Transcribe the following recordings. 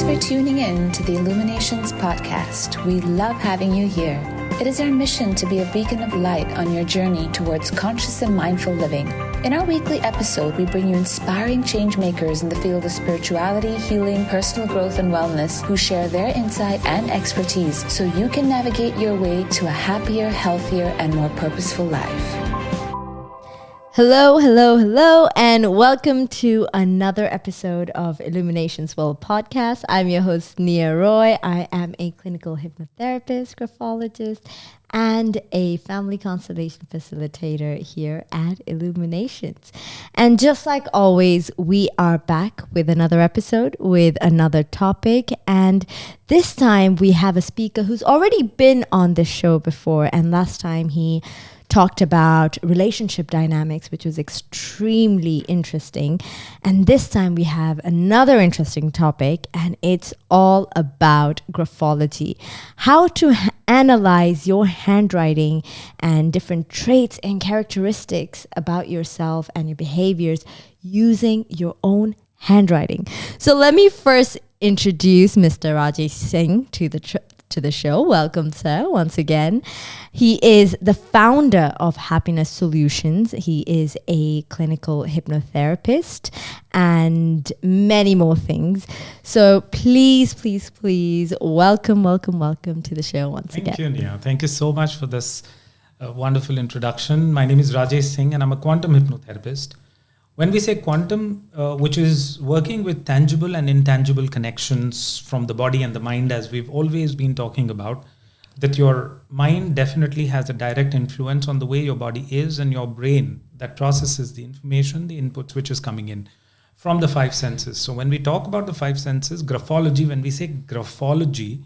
for tuning in to the Illuminations podcast. We love having you here. It is our mission to be a beacon of light on your journey towards conscious and mindful living. In our weekly episode, we bring you inspiring change makers in the field of spirituality, healing, personal growth, and wellness who share their insight and expertise so you can navigate your way to a happier, healthier, and more purposeful life. Hello, and welcome to another episode of Illuminations podcast. I'm your host, Nia Roy. I am a clinical hypnotherapist, graphologist, and a family constellation facilitator here at Illuminations. And just like always, we are back with another episode with another topic. And this time we have a speaker who's already been on this show before. And last time he talked about relationship dynamics, which was extremely interesting. And this time we have another interesting topic, and it's all about graphology. How to analyze your handwriting and different traits and characteristics about yourself and your behaviors using your own handwriting. So let me first introduce Mr. Rajesh Singh to the show. Welcome, sir, once again. He is the founder of Happiness Solutions. He is a clinical hypnotherapist and many more things. So please welcome to the show once again. Thank you, Nia. Thank you so much for this wonderful introduction. My name is Rajesh Singh and I'm a quantum hypnotherapist. When we say quantum, which is working with tangible and intangible connections from the body and the mind, as we've always been talking about, that your mind definitely has a direct influence on the way your body is, and your brain that processes the information, the inputs which is coming in from the five senses. So when we talk about the five senses, graphology, when we say graphology,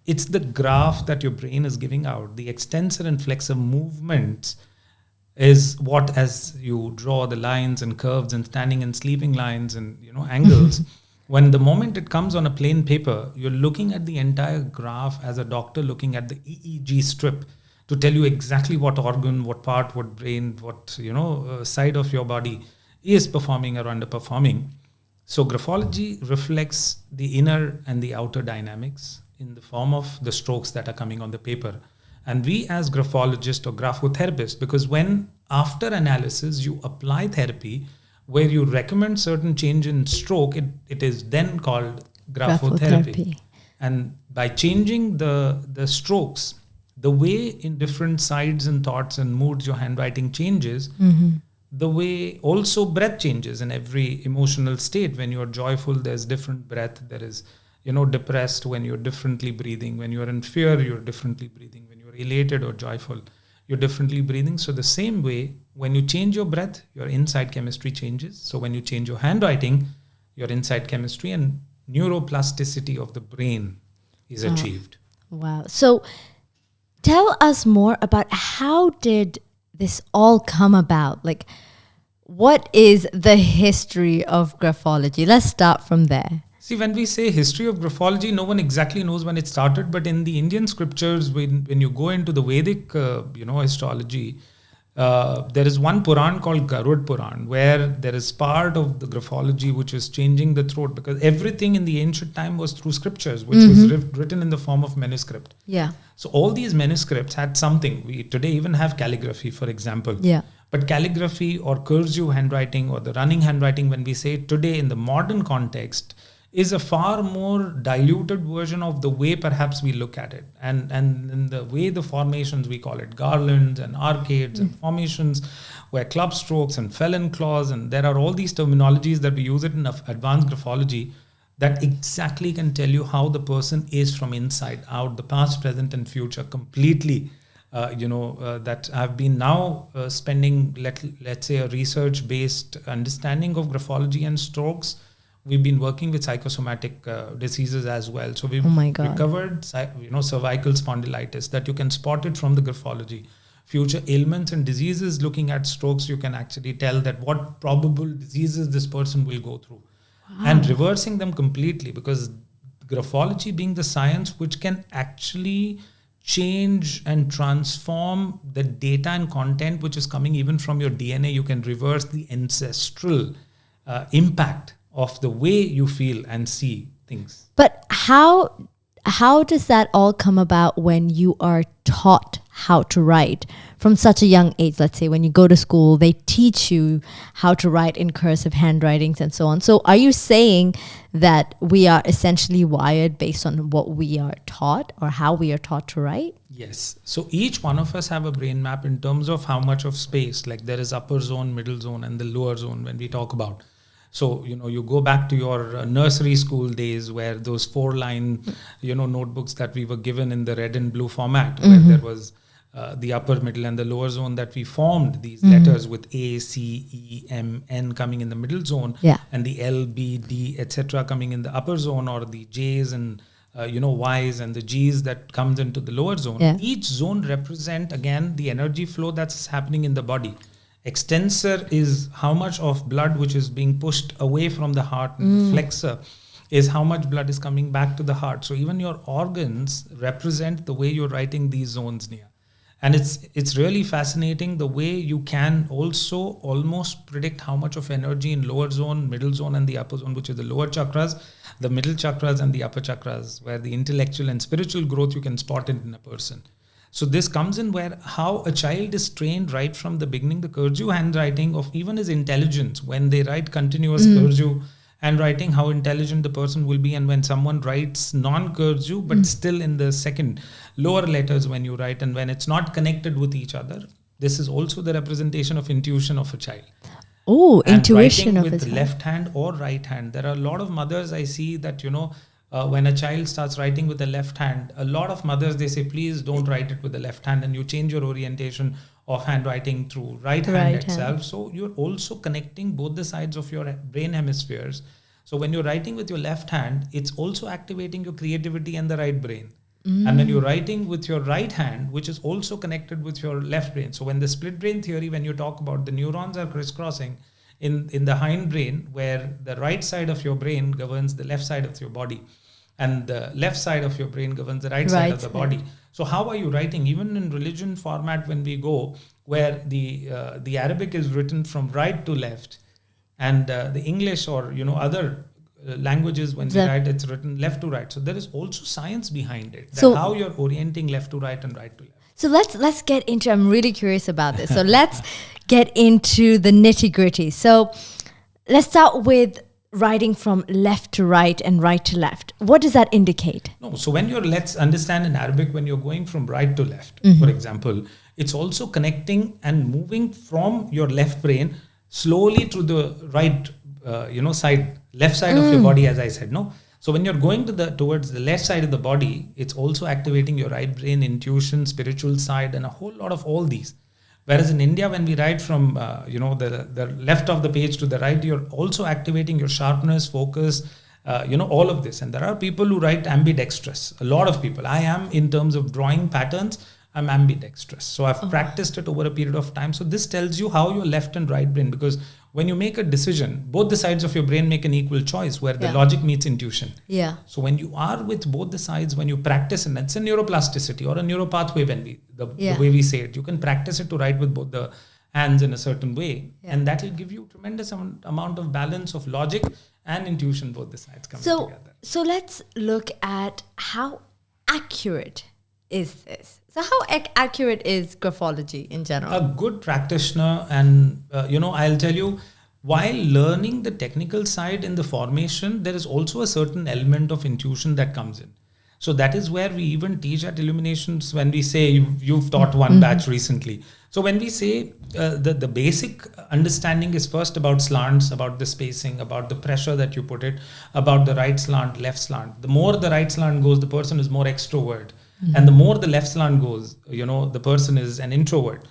it's the graph that your brain is giving out. The extensor and flexor movements is what, as you draw the lines and curves and standing and sleeping lines and angles, when the moment it comes on a plain paper, you're looking at the entire graph as a doctor looking at the EEG strip to tell you exactly what organ, what part, what brain, what side of your body is performing or underperforming. So graphology reflects the inner and the outer dynamics in the form of the strokes that are coming on the paper. And we as graphologists or graphotherapists, because when after analysis you apply therapy where you recommend certain change in stroke, it is then called graphotherapy. And by changing the strokes, the way in different sides and thoughts and moods your handwriting changes, the way also breath changes in every emotional state. When you're joyful, there's different breath. There is, depressed when you're differently breathing. When you're in fear, you're differently breathing. When you're elated or joyful, you're differently breathing. So the same way, when you change your breath, your inside chemistry changes. So when you change your handwriting, your inside chemistry and neuroplasticity of the brain is achieved. Wow. So tell us more about how did this all come about? Like, what is the history of graphology? Let's start from there. See, when we say history of graphology, no one exactly knows when it started. But in the Indian scriptures, when you go into the Vedic, astrology, there is one Puran called Garud Puran, where there is part of the graphology which is changing the throat, because everything in the ancient time was through scriptures, which was written in the form of manuscript. Yeah. So all these manuscripts had something. We today even have calligraphy, for example. Yeah. But calligraphy or cursive handwriting or the running handwriting, when we say today in the modern context, is a far more diluted version of the way perhaps we look at it. And in the way the formations, we call it garlands and arcades and formations, where club strokes and felon claws, and there are all these terminologies that we use it in advanced graphology that exactly can tell you how the person is from inside out, the past, present and future completely. That I've been now spending, let's say, a research-based understanding of graphology and strokes. We've been working with psychosomatic diseases as well. So we've recovered, cervical spondylitis, that you can spot it from the graphology. Future ailments and diseases, looking at strokes, you can actually tell that what probable diseases this person will go through. Wow. And reversing them completely, because graphology being the science which can actually change and transform the data and content which is coming even from your DNA, you can reverse the ancestral impact of the way you feel and see things. But how does that all come about when you are taught how to write from such a young age? Let's say when you go to school, they teach you how to write in cursive handwritings and so on. So are you saying that we are essentially wired based on what we are taught or how we are taught to write? Yes. So each one of us have a brain map in terms of how much of space, like there is upper zone, middle zone, and the lower zone when we talk about. So, you go back to your nursery school days where those 4-line, notebooks that we were given in the red and blue format, where there was the upper, middle, and the lower zone, that we formed these letters with A, C, E, M, N coming in the middle zone, and the L, B, D, etc. coming in the upper zone, or the J's and Y's and the G's that comes into the lower zone. Each zone represent, again, the energy flow that's happening in the body. Extensor is how much of blood which is being pushed away from the heart, and the flexor is how much blood is coming back to the heart. So even your organs represent the way you're writing these zones near. And it's really fascinating the way you can also almost predict how much of energy in lower zone, middle zone, and the upper zone, which is the lower chakras, the middle chakras, and the upper chakras, where the intellectual and spiritual growth you can spot it in a person. So this comes in where how a child is trained right from the beginning, the Kurju handwriting of even his intelligence. When they write continuous Kurju handwriting, how intelligent the person will be. And when someone writes non-Kurju, but still in the second lower letters when you write, and when it's not connected with each other, this is also the representation of intuition of a child. Oh, intuition of a child. With left hand or right hand. There are a lot of mothers I see that, when a child starts writing with the left hand, a lot of mothers, they say, please don't write it with the left hand, and you change your orientation of handwriting through right hand itself. So you're also connecting both the sides of your brain hemispheres. So when you're writing with your left hand, it's also activating your creativity and the right brain. And when you're writing with your right hand, which is also connected with your left brain. So when the split brain theory, when you talk about the neurons are crisscrossing in the hind brain, where the right side of your brain governs the left side of your body, and the left side of your brain governs the right side of the body. So how are you writing? Even in religion format, when we go, where the Arabic is written from right to left, and the English or other languages, when we write, it's written left to right. So there is also science behind it. So how you're orienting left to right and right to left. So let's get into. I'm really curious about this. So let's get into the nitty gritty. So let's start with writing from left to right and right to left. What does that indicate? No, so let's understand in Arabic, when you're going from right to left, for example, it's also connecting and moving from your left brain slowly to the right, side, left side of your body, as I said, no? So when you're going towards the left side of the body, it's also activating your right brain, intuition, spiritual side, and a whole lot of all these. Whereas in India, when we write from, the left of the page to the right, you're also activating your sharpness, focus, all of this. And there are people who write ambidextrous. A lot of people. I am, in terms of drawing patterns, I'm ambidextrous. So I've practiced it over a period of time. So this tells you how your left and right brain, because when you make a decision, both the sides of your brain make an equal choice, where the logic meets intuition. Yeah. So when you are with both the sides, when you practice, and it's a neuroplasticity or a neuropathway, the way we say it, you can practice it to write with both the hands in a certain way, and that will give you tremendous amount of balance of logic and intuition, both the sides coming together. So let's look at how accurate is this. So how accurate is graphology in general? A good practitioner, and I'll tell you, while learning the technical side in the formation, there is also a certain element of intuition that comes in. So that is where we even teach at Illuminations, when we say you've taught one batch recently. So when we say the basic understanding is first about slants, about the spacing, about the pressure that you put it, about the right slant, left slant. The more the right slant goes, the person is more extrovert. And the more the left slant goes, the person is an introvert.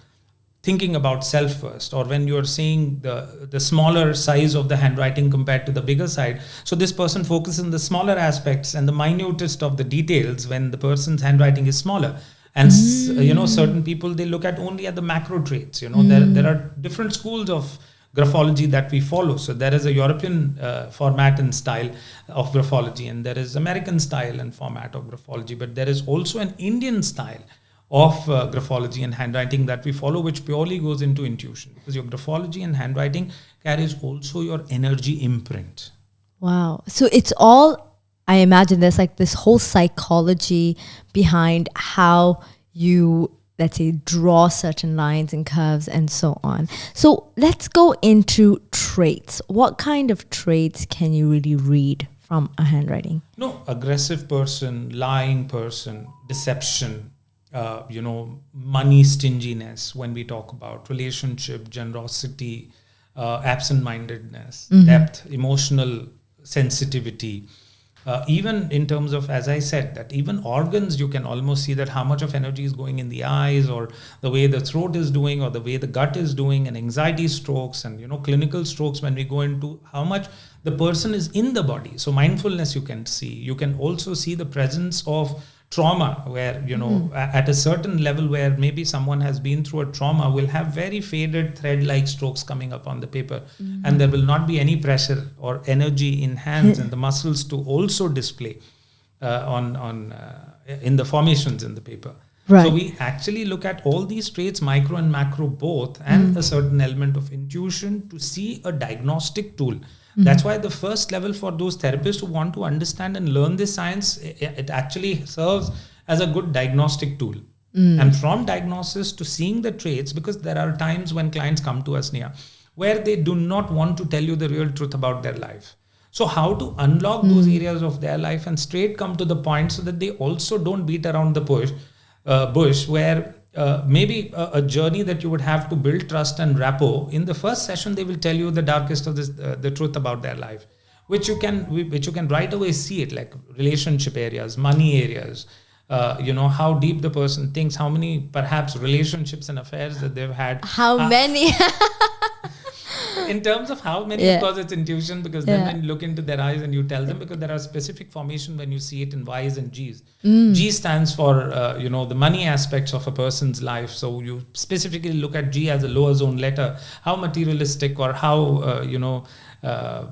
Thinking about self first, or when you're seeing the smaller size of the handwriting compared to the bigger side. So this person focuses on the smaller aspects and the minutest of the details when the person's handwriting is smaller. And, certain people, they look at only at the macro traits. There are different schools of graphology that we follow. So there is a European format and style of graphology, and there is American style and format of graphology, but there is also an Indian style of graphology and handwriting that we follow, which purely goes into intuition, because your graphology and handwriting carries also your energy imprint. Wow. So it's all, I imagine there's like this whole psychology behind how you, let's say, draw certain lines and curves and so on. So let's go into traits. What kind of traits can you really read from a handwriting? No, aggressive person, lying person, deception, money stinginess when we talk about relationship, generosity, absent-mindedness, depth, emotional sensitivity. Even in terms of, as I said, that even organs, you can almost see that how much of energy is going in the eyes, or the way the throat is doing, or the way the gut is doing, and anxiety strokes and, clinical strokes when we go into how much the person is in the body. So mindfulness you can see. You can also see the presence of trauma where, at a certain level where maybe someone has been through a trauma will have very faded thread-like strokes coming up on the paper. And there will not be any pressure or energy in hands and the muscles to also display in the formations in the paper. Right. So we actually look at all these traits, micro and macro both, and a certain element of intuition to see a diagnostic tool. That's why the first level for those therapists who want to understand and learn this science, it actually serves as a good diagnostic tool. And from diagnosis to seeing the traits, because there are times when clients come to us, Nia, where they do not want to tell you the real truth about their life. So how to unlock those areas of their life and straight come to the point so that they also don't beat around the bush where maybe a journey that you would have to build trust and rapport. In the first session, they will tell you the darkest of the truth about their life, which you can right away see it, like relationship areas, money areas, how deep the person thinks, how many perhaps relationships and affairs that they've had. How many? In terms of how many, of course, it's intuition, because then when you look into their eyes and you tell them, because there are specific formation when you see it in Y's and G's. G stands for, the money aspects of a person's life. So you specifically look at G as a lower zone letter, how materialistic or how,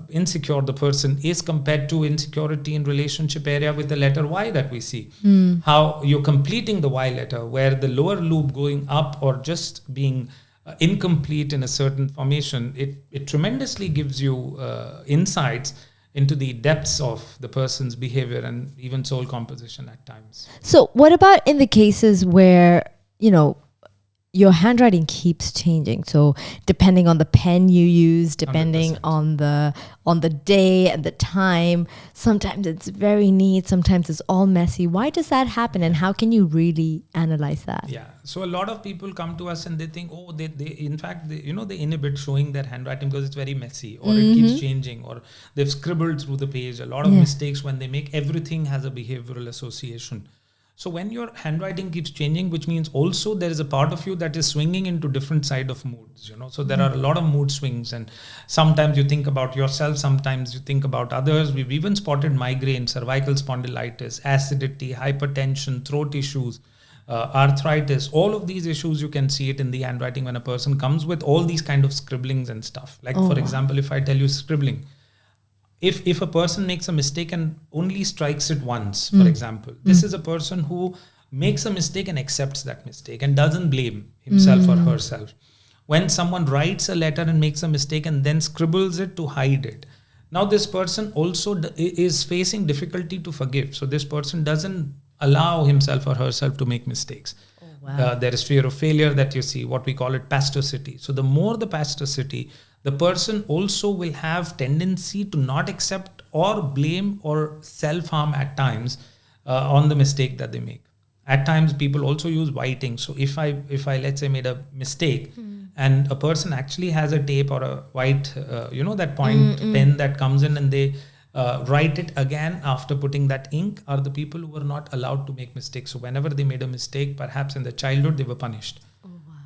insecure the person is compared to insecurity in relationship area with the letter Y that we see. How you're completing the Y letter, where the lower loop going up or just being incomplete in a certain formation, it tremendously gives you insights into the depths of the person's behavior and even soul composition at times. So what about in the cases where, your handwriting keeps changing? So depending on the pen you use, depending 100%. on the day and the time, sometimes it's very neat, sometimes it's all messy. Why does that happen, and how can you really analyze that? Yeah. So a lot of people come to us and they think, they in fact, they inhibit showing their handwriting because it's very messy, or it keeps changing, or they've scribbled through the page. A lot of mistakes when they make. Everything has a behavioral association. So when your handwriting keeps changing, which means also there is a part of you that is swinging into different side of moods, So there are a lot of mood swings, and sometimes you think about yourself, sometimes you think about others. We've even spotted migraine, cervical spondylitis, acidity, hypertension, throat issues, arthritis. All of these issues, you can see it in the handwriting when a person comes with all these kind of scribblings and stuff. Like, for example, if I tell you scribbling, if a person makes a mistake and only strikes it once, for example, this is a person who makes a mistake and accepts that mistake and doesn't blame himself or herself. When someone writes a letter and makes a mistake and then scribbles it to hide it, now this person also is facing difficulty to forgive. So this person doesn't allow himself or herself to make mistakes. There is fear of failure that you see, what we call it pasticity. So the more the pasticity, the person also will have tendency to not accept or blame or self-harm at times on the mistake that they make. At times, people also use whiting. So if I let's say made a mistake and a person actually has a tape or a white, that point pen that comes in, and they write it again after putting that ink, are the people who were not allowed to make mistakes. So whenever they made a mistake, perhaps in the childhood, they were punished.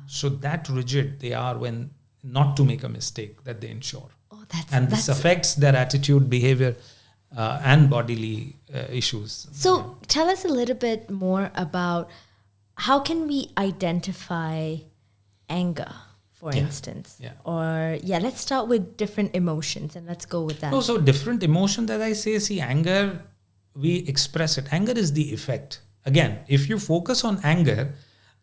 So that rigid they are when not to make a mistake that they ensure. This affects their attitude, behavior, and bodily issues. So tell us a little bit more about how can we identify anger, for instance? Or let's start with different emotions and let's go with that. So different emotions, as I say, see, anger, we express it. Anger is the effect. Again, if you focus on anger,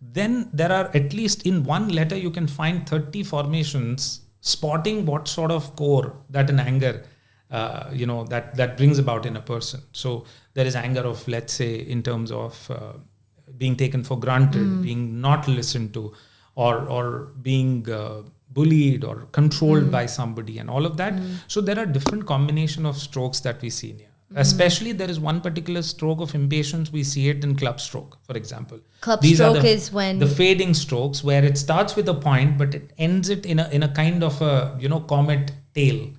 then there are at least in one letter you can find 30 formations spotting what sort of core that an anger that brings about in a person. So there is anger of, let's say, in terms of being taken for granted, being not listened to, or being bullied or controlled by somebody, and all of that. So there are different combination of strokes that we see here. Especially there is one particular stroke of impatience. We see it in club stroke, for example. These stroke is when the fading strokes, where it starts with a point, but it ends it in a kind of a comet tail.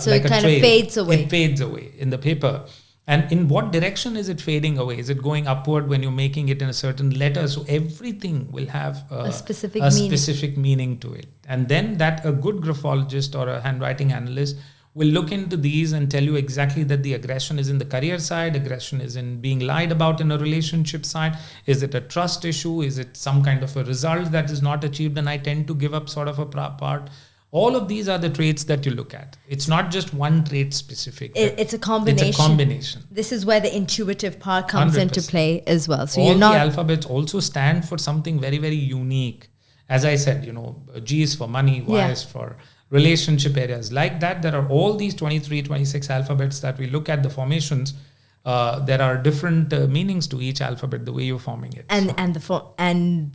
So like it kind of fades away. It fades away in the paper. And in what direction is it fading away? Is it going upward when you're making it in a certain letter? So everything will have a specific meaning to it. And then that a good graphologist or a handwriting analyst will look into these and tell you exactly that the aggression is in the career side, aggression is in being lied about in a relationship side. Is it a trust issue? Is it some kind of a result that is not achieved and I tend to give up sort of a part? All of these are the traits that you look at. It's not just one trait specific. It's a combination. It's a combination. This is where the intuitive part comes 100%. Into play as well. So all the alphabets also stand for something very, very unique. As I said, G is for money, Y is for relationship areas. Like that, there are all these 23, 26 alphabets that we look at the formations. There are different meanings to each alphabet, the way you're forming it. And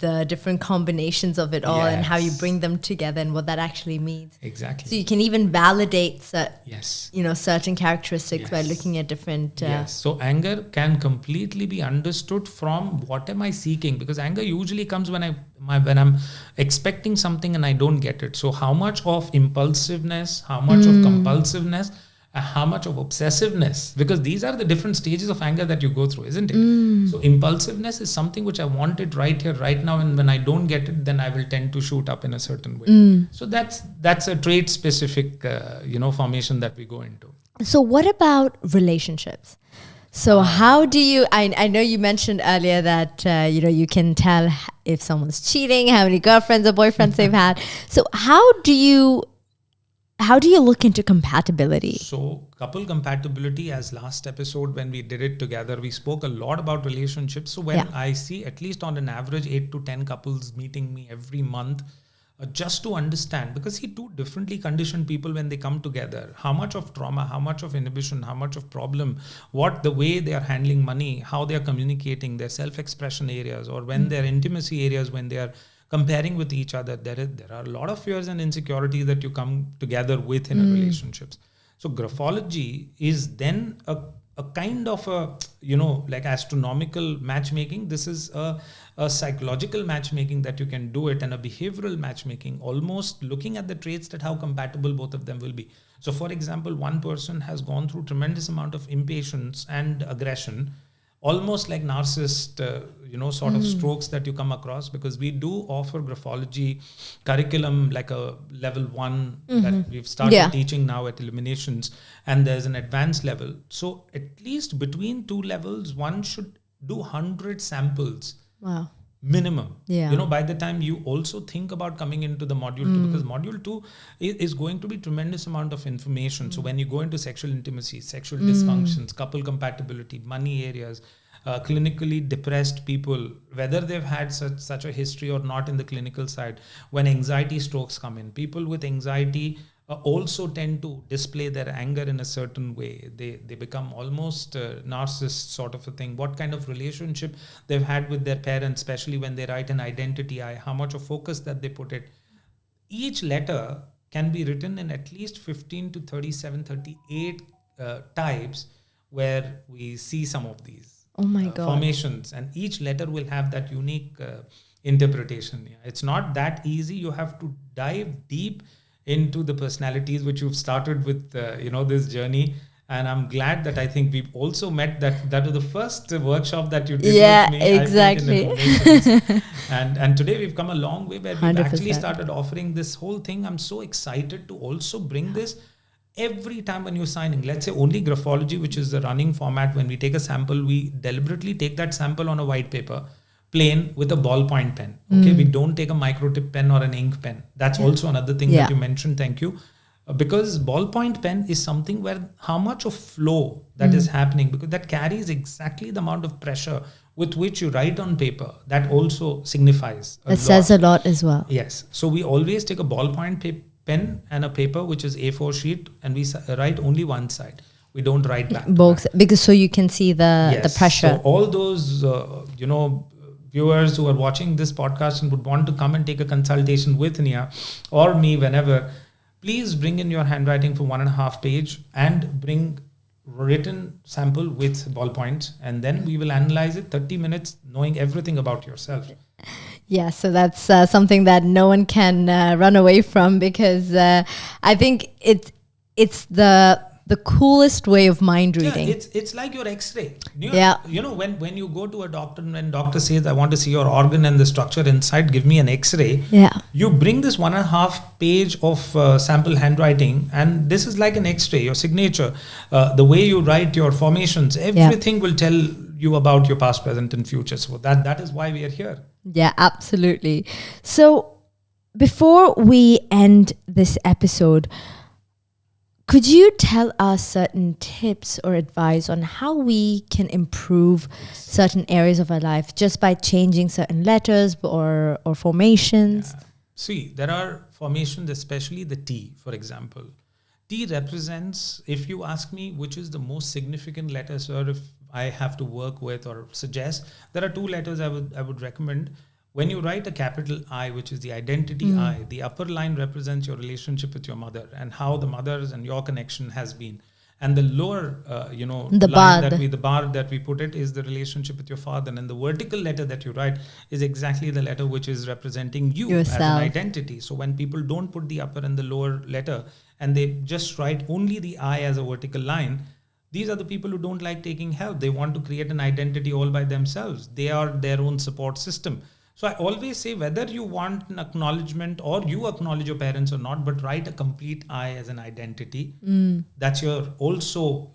the different combinations of it all, and how you bring them together and what that actually means. Exactly. So you can even validate certain characteristics by looking at different... So anger can completely be understood from what am I seeking? Because anger usually comes when I'm expecting something and I don't get it. So how much of impulsiveness, how much of compulsiveness, how much of obsessiveness, because these are the different stages of anger that you go through, isn't it? So impulsiveness is something which I want it right here, right now, and when I don't get it, then I will tend to shoot up in a certain way. So that's a trait specific, formation that we go into. So what about relationships? So how do you, I know you mentioned earlier that, you can tell if someone's cheating, how many girlfriends or boyfriends they've had. So how do you look into compatibility? So couple compatibility, as last episode when we did it together, we spoke a lot about relationships. So when I see at least on an average 8 to 10 couples meeting me every month, just to understand, because see, two differently conditioned people when they come together, how much of trauma, how much of inhibition, how much of problem, the way they are handling money, how they are communicating, their self-expression areas, or when their intimacy areas, when they are comparing with each other, there are a lot of fears and insecurities that you come together with in a relationships. So graphology is then a kind of like astronomical matchmaking. This is a psychological matchmaking that you can do it, and a behavioral matchmaking, almost looking at the traits that how compatible both of them will be. So for example, one person has gone through tremendous amount of impatience and aggression, almost like narcissist, sort of strokes that you come across, because we do offer graphology curriculum like a level 1 that we've started teaching now at Illuminations, and there's an advanced level. So at least between 2 levels, one should do 100 samples. Wow. Minimum. By the time you also think about coming into the module 2, because module 2 is going to be tremendous amount of information. So when you go into sexual intimacy, sexual dysfunctions, couple compatibility, money areas, clinically depressed people, whether they've had such a history or not in the clinical side, when anxiety strokes come in, people with anxiety also tend to display their anger in a certain way. They become almost narcissist sort of a thing. What kind of relationship they've had with their parents, especially when they write an identity I, how much of focus that they put it. Each letter can be written in at least 15 to 37, 38 types where we see some of these formations, and each letter will have that unique interpretation. It's not that easy. You have to dive deep into the personalities, which you've started with, this journey. And I'm glad that I think we've also met that was the first workshop that you did with me. Exactly. And today we've come a long way where we've 100%. actually started offering this whole thing. I'm so excited to also bring this every time when you're signing. Let's say only graphology, which is the running format. When we take a sample, we deliberately take that sample on a white paper, plain, with a ballpoint pen. Okay, we don't take a microtip pen or an ink pen. That's also another thing that you mentioned. Thank you. Because ballpoint pen is something where how much of flow that is happening, because that carries exactly the amount of pressure with which you write on paper. That also signifies It says a lot as well. Yes. So we always take a ballpoint pen and a paper, which is A4 sheet, and we write only one side. We don't write back. Both, because so you can see the pressure. So all those, viewers who are watching this podcast and would want to come and take a consultation with Nia or me whenever, please bring in your handwriting for 1.5 page and bring written sample with ballpoints, and then we will analyze it 30 minutes knowing everything about yourself. Yeah, so that's something that no one can run away from, because I think it's the coolest way of mind reading. Yeah, it's like your X-ray. When you go to a doctor and when doctor says, I want to see your organ and the structure inside, give me an X-ray. Yeah. You bring this 1.5 page of sample handwriting, and this is like an X-ray, your signature, the way you write your formations, everything will tell you about your past, present and future. So that is why we are here. Yeah, absolutely. So before we end this episode, could you tell us certain tips or advice on how we can improve certain areas of our life just by changing certain letters or formations? Yeah. See, there are formations, especially the T, for example. T represents, if you ask me which is the most significant letter, sir, if I have to work with or suggest, there are 2 letters I would recommend. When you write a capital I, which is the identity I, the upper line represents your relationship with your mother and how the mother's and your connection has been. And the lower, the bar that we put it is the relationship with your father. And the vertical letter that you write is exactly the letter which is representing you yourself as an identity. So when people don't put the upper and the lower letter and they just write only the I as a vertical line, these are the people who don't like taking help. They want to create an identity all by themselves. They are their own support system. So I always say, whether you want an acknowledgement or you acknowledge your parents or not, but write a complete I as an identity. That's your also,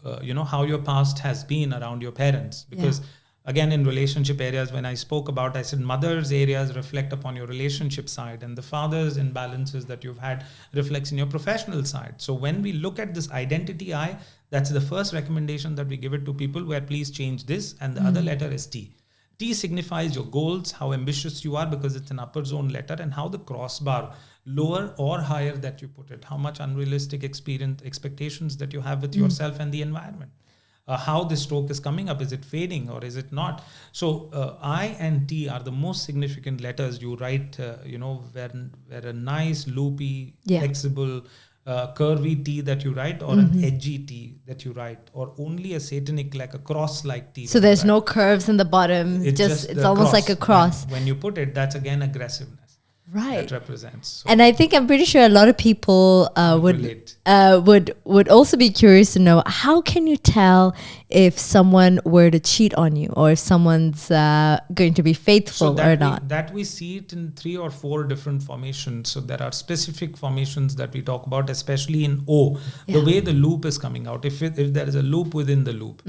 how your past has been around your parents. Because again, in relationship areas, when I spoke about, I said mother's areas reflect upon your relationship side, and the father's imbalances that you've had reflects in your professional side. So when we look at this identity I, that's the first recommendation that we give it to people, where please change this, and the other letter is T. T signifies your goals, how ambitious you are, because it's an upper zone letter, and how the crossbar, lower or higher that you put it, how much unrealistic expectations that you have with yourself and the environment. How the stroke is coming up, is it fading or is it not? So I and T are the most significant letters you write, where a nice, loopy, flexible, curvy T that you write, or an edgy T that you write, or only a satanic, like a cross-like T. So there's no curves in the bottom. It's almost like a cross. When you put it, that's again aggressiveness. Right. That represents. So and I'm pretty sure a lot of people would also be curious to know, how can you tell if someone were to cheat on you, or if someone's going to be faithful or not? That we see it in 3 or 4 different formations. So there are specific formations that we talk about, especially in O, the way the loop is coming out. If there is a loop within the loop.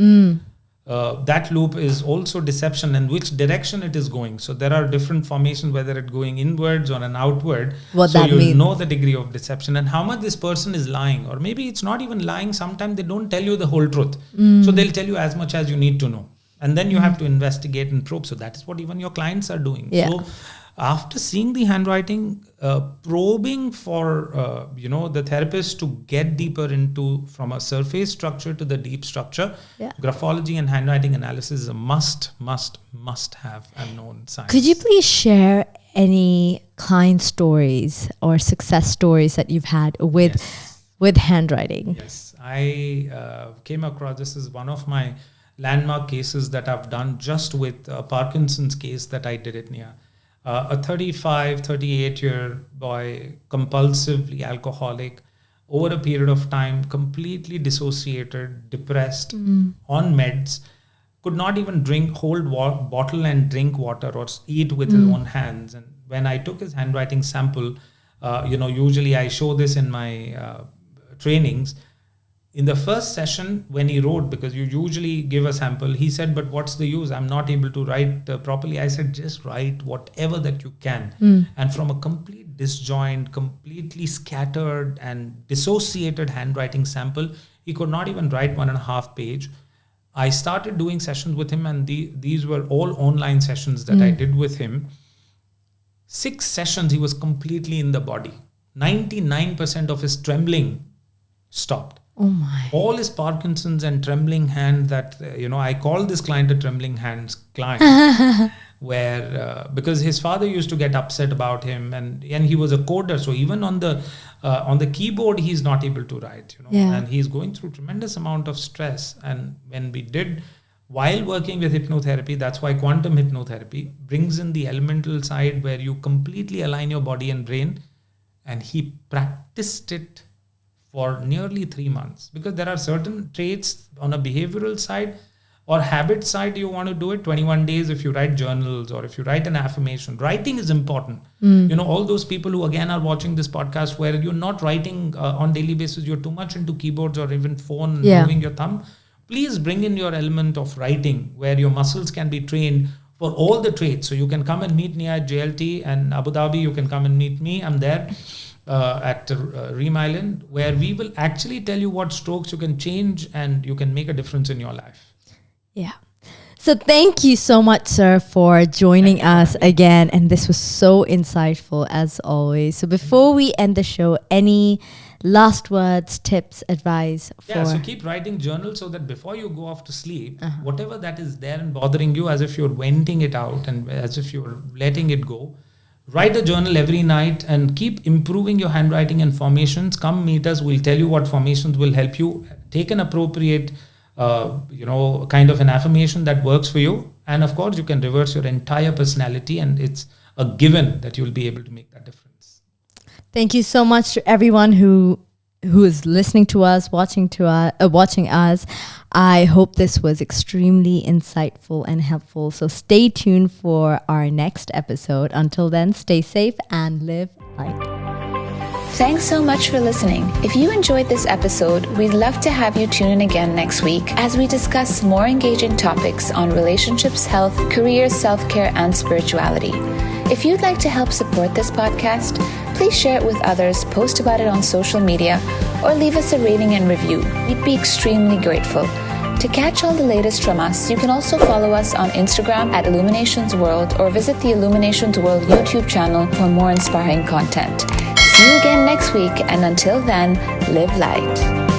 That loop is also deception, and which direction it is going. So there are different formations, whether it's going inwards or an outward. So you know the degree of deception and how much this person is lying, or maybe it's not even lying. Sometimes they don't tell you the whole truth. So they'll tell you as much as you need to know, and then you have to investigate and probe. So that is what even your clients are doing. So after seeing the handwriting, probing for the therapist to get deeper into, from a surface structure to the deep structure, graphology and handwriting analysis is a must have and known science. Could you please share any client stories or success stories that you've had with handwriting? Yes, I came across, this is one of my landmark cases that I've done just with Parkinson's case that I did it near. A 38-year boy, compulsively alcoholic, over a period of time, completely dissociated, depressed, on meds, could not even hold bottle and drink water or eat with his own hands. And when I took his handwriting sample, usually I show this in my trainings. In the first session, when he wrote, because you usually give a sample, he said, but what's the use? I'm not able to write properly. I said, just write whatever that you can. And from a complete disjoint, completely scattered and dissociated handwriting sample, he could not even write 1.5 page. I started doing sessions with him, and these were all online sessions that I did with him. 6 sessions, he was completely in the body. 99% of his trembling stopped. Oh my. All his Parkinson's and trembling hand that, I call this client a trembling hands client, where, because his father used to get upset about him and he was a coder. So even on the keyboard, he's not able to write, and he's going through tremendous amount of stress. And when we did, while working with hypnotherapy, that's why quantum hypnotherapy brings in the elemental side where you completely align your body and brain. And he practiced it for nearly 3 months, because there are certain traits on a behavioral side or habit side. You want to do it 21 days if you write journals or if you write an affirmation. Writing is important. All those people who again are watching this podcast where you're not writing on daily basis, you're too much into keyboards or even phone, moving your thumb. Please bring in your element of writing where your muscles can be trained for all the traits. So you can come and meet Nia at JLT and Abu Dhabi. You can come and meet me. I'm there. At Ream Island, where we will actually tell you what strokes you can change and you can make a difference in your life. Yeah. So thank you so much, sir, for joining us again. And this was so insightful as always. So before we end the show, any last words, tips, advice for... Yeah, so keep writing journals so that before you go off to sleep, whatever that is there and bothering you, as if you're venting it out and as if you're letting it go, write a journal every night and keep improving your handwriting and formations. Come meet us. We'll tell you what formations will help you. Take an appropriate, kind of an affirmation that works for you. And of course, you can reverse your entire personality. And it's a given that you'll be able to make that difference. Thank you so much to everyone who is listening to us, watching us. I hope this was extremely insightful and helpful. So stay tuned for our next episode. Until then, stay safe and live light. Thanks so much for listening. If you enjoyed this episode, we'd love to have you tune in again next week as we discuss more engaging topics on relationships, health, career, self-care, and spirituality. If you'd like to help support this podcast, please share it with others, post about it on social media, or leave us a rating and review. We'd be extremely grateful. To catch all the latest from us, you can also follow us on Instagram at Illuminations World or visit the Illuminations World YouTube channel for more inspiring content. See you again next week, and until then, live light.